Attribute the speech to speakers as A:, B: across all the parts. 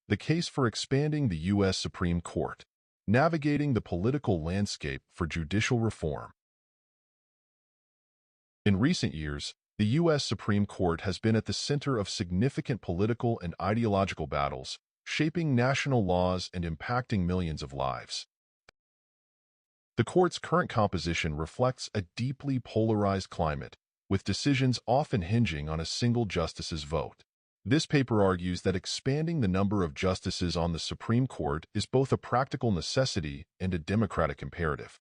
A: The case for expanding the U.S. Supreme Court, navigating the political landscape for judicial reform. In recent years, the U.S. Supreme Court has been at the center of significant political and ideological battles, shaping national laws and impacting millions of lives. The court's current composition reflects a deeply polarized climate, with decisions often hinging on a single justice's vote. This paper argues that expanding the number of justices on the Supreme Court is both a practical necessity and a democratic imperative.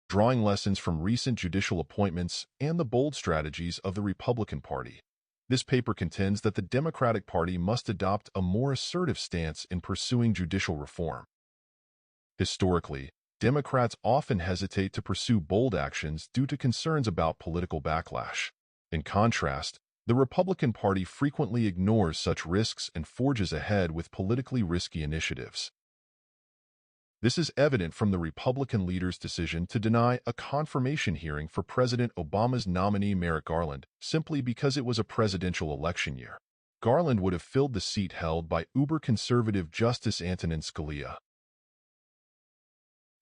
A: Drawing lessons from recent judicial appointments and the bold strategies of the Republican Party, this paper contends that the Democratic Party must adopt a more assertive stance in pursuing judicial reform. Historically, Democrats often hesitate to pursue bold actions due to concerns about political backlash. In contrast, the Republican Party frequently ignores such risks and forges ahead with politically risky initiatives. This is evident from the Republican leader's decision to deny a confirmation hearing for President Obama's nominee Merrick Garland simply because it was a presidential election year. Garland would have filled the seat held by uber-conservative Justice Antonin Scalia.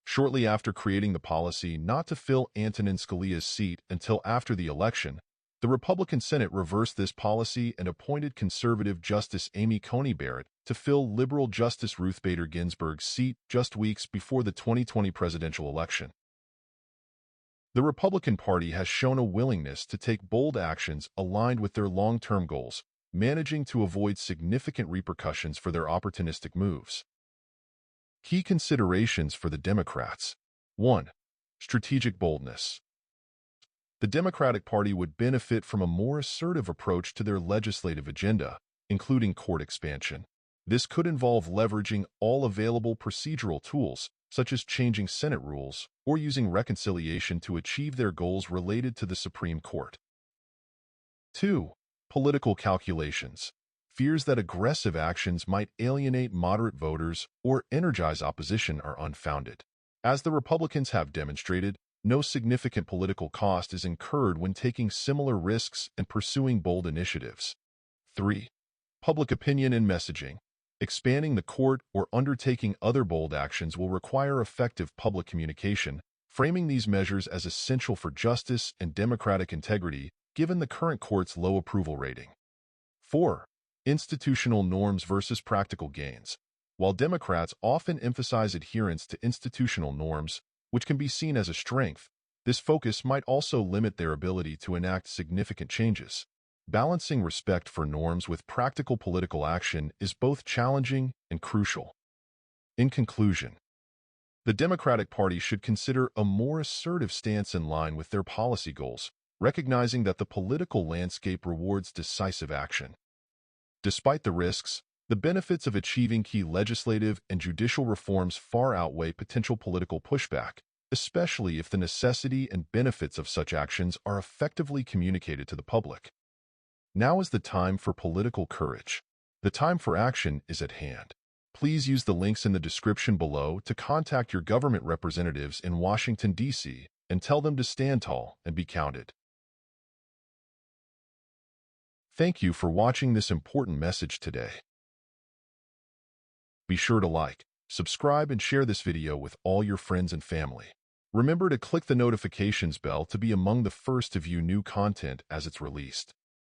A: Shortly after creating the policy not to fill Antonin Scalia's seat until after the election, the Republican Senate reversed this policy and appointed conservative Justice Amy Coney Barrett to fill liberal Justice Ruth Bader Ginsburg's seat just weeks before the 2020 presidential election. The Republican Party has shown a willingness to take bold actions aligned with their long-term goals, managing to avoid significant repercussions for their opportunistic moves. Key considerations for the Democrats. 1. Strategic boldness. The Democratic Party would benefit from a more assertive approach to their legislative agenda, including court expansion. This could involve leveraging all available procedural tools, such as changing Senate rules or using reconciliation to achieve their goals related to the Supreme Court. 2. Political calculations. Fears that aggressive actions might alienate moderate voters or energize opposition are unfounded. As the Republicans have demonstrated, no significant political cost is incurred when taking similar risks and pursuing bold initiatives. 3. Public opinion and messaging. Expanding the court or undertaking other bold actions will require effective public communication, framing these measures as essential for justice and democratic integrity, given the current court's low approval rating. 4. Institutional norms versus practical gains. While Democrats often emphasize adherence to institutional norms, which can be seen as a strength, this focus might also limit their ability to enact significant changes. Balancing respect for norms with practical political action is both challenging and crucial. In conclusion, the Democratic Party should consider a more assertive stance in line with their policy goals, recognizing that the political landscape rewards decisive action. Despite the risks, the benefits of achieving key legislative and judicial reforms far outweigh potential political pushback, especially if the necessity and benefits of such actions are effectively communicated to the public. Now is the time for political courage. The time for action is at hand. Please use the links in the description below to contact your government representatives in Washington, D.C., and tell them to stand tall and be counted. Thank you for watching this important message today. Be sure to like, subscribe, and share this video with all your friends and family. Remember to click the notifications bell to be among the first to view new content as it's released.